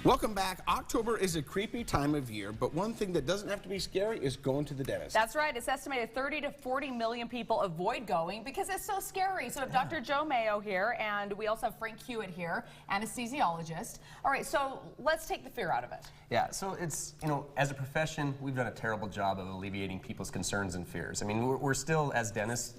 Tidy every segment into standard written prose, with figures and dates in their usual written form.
Welcome back. October is a creepy time of year, but one thing that doesn't have to be scary is going to the dentist. That's right. It's estimated 30 to 40 million people avoid going because it's so scary. So we have Dr. Joe Mayo here, and we also have Frank Hewitt here, anesthesiologist. All right, so let's take the fear out of it. Yeah, so it's, as a profession, we've done a terrible job of alleviating people's concerns and fears. I mean, we're still, as dentists,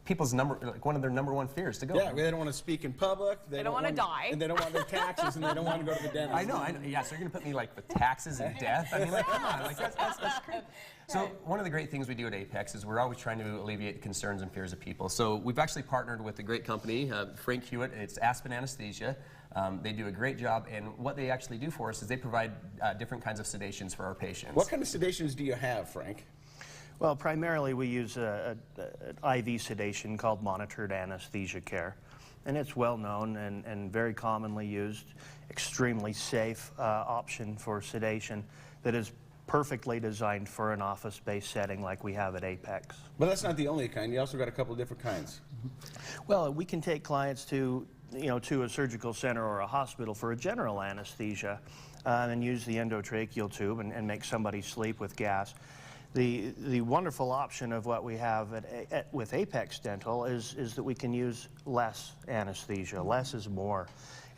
people's one of their #1 fears to go. Yeah, they don't want to speak in public. They don't want to die. And they don't want their taxes, and they don't want to go to the dentist. I know. Yeah, so you're going to put me like with taxes and death? I mean, like, come on. Like, that's crazy. So one of the great things we do at Apex is we're always trying to alleviate the concerns and fears of people. So we've actually partnered with a great company, Frank Hewitt. It's Aspen Anesthesia. They do a great job, and what they actually do for us is they provide different kinds of sedations for our patients. What kind of sedations do you have, Frank? Well, primarily we use an IV sedation called monitored anesthesia care. And it's well known and very commonly used, extremely safe option for sedation that is perfectly designed for an office-based setting like we have at Apex. But that's not the only kind. You also got a couple of different kinds. Well, we can take clients to a surgical center or a hospital for a general anesthesia and use the endotracheal tube and make somebody sleep with gas. The wonderful option of what we have with Apex Dental is that we can use less anesthesia. Less is more.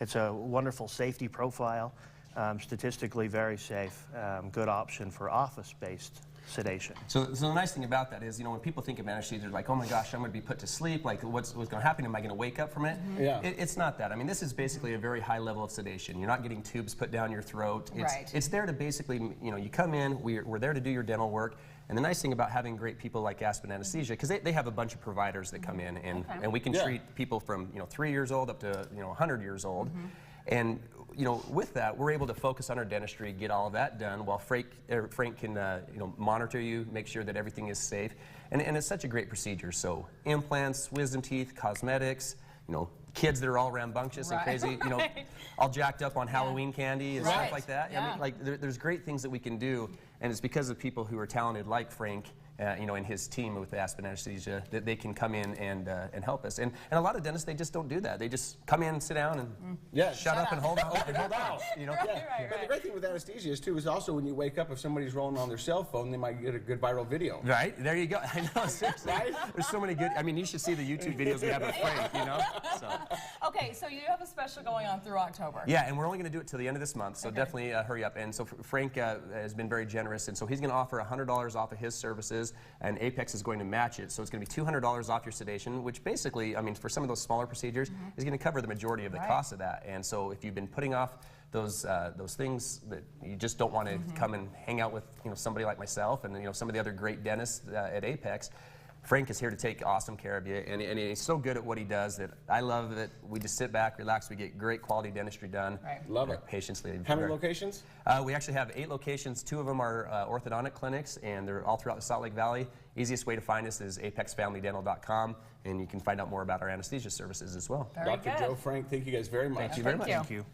It's a wonderful safety profile, statistically very safe, good option for office-based sedation. So the nice thing about that is, when people think of anesthesia, they're like, oh my gosh, I'm going to be put to sleep. Like, what's going to happen? Am I going to wake up from it? Mm-hmm. Yeah. It's not that. I mean, this is basically a very high level of sedation. You're not getting tubes put down your throat. It's there to basically, you come in, we're there to do your dental work. And the nice thing about having great people like Aspen Anesthesia, because they have a bunch of providers that come in, and we can treat people from 3 years old up to 100 years old. And with that, we're able to focus on our dentistry, get all of that done, while Frank can monitor you, make sure that everything is safe. And it's such a great procedure. So implants, wisdom teeth, cosmetics, kids that are all rambunctious and crazy, all jacked up on Halloween candy and stuff like that. Yeah. I mean, like, there's great things that we can do, and it's because of people who are talented like Frank, and his team with Aspen Anesthesia, that they can come in and help us. And a lot of dentists, they just don't do that. They just come in, sit down, and shut up and hold out. But the great thing with anesthesia is also when you wake up, if somebody's rolling on their cell phone, they might get a good viral video. Right, there you go. I know, seriously. There's so many good, I mean, you should see the YouTube videos we have of Frank, So. Okay, so you have a special going on through October. Yeah, and we're only going to do it till the end of this month, so definitely hurry up. And so Frank has been very generous, and so he's going to offer $100 off of his services, and Apex is going to match it. So it's going to be $200 off your sedation, which basically, I mean, for some of those smaller procedures, is going to cover the majority of the cost of that. And so if you've been putting off those things that you just don't want to come and hang out with somebody like myself and some of the other great dentists at Apex, Frank is here to take awesome care of you, and he's so good at what he does that I love that we just sit back, relax, we get great quality dentistry done. Love it. Patients leave. How many locations? We actually have 8 locations. 2 of them are orthodontic clinics, and they're all throughout the Salt Lake Valley. Easiest way to find us is apexfamilydental.com, and you can find out more about our anesthesia services as well. Dr. Joe, Frank, thank you guys very much. Thank you very much. Thank you.